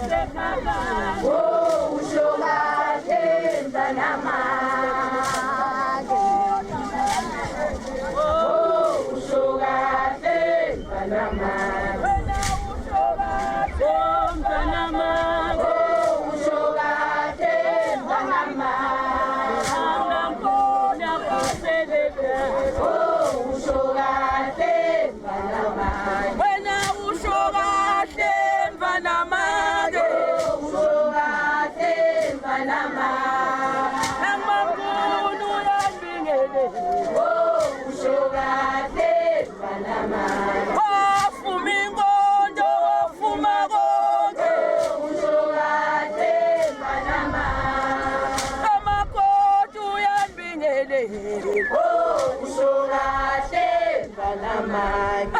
Oh, ushoga temba na mage. Oh, ushoga temba na mage. Oh, ushoga temba na mage. Oh, ushoga temba na mage. Wena ushoga temba na mage. Ushoga temba na mage. Namangunu yambingele. Oh, ushoga temba na mage. Wafumingondo wafumagoge. Ushoga temba na mage. Amakotu yambingele. Oh, ushoga temba na mage.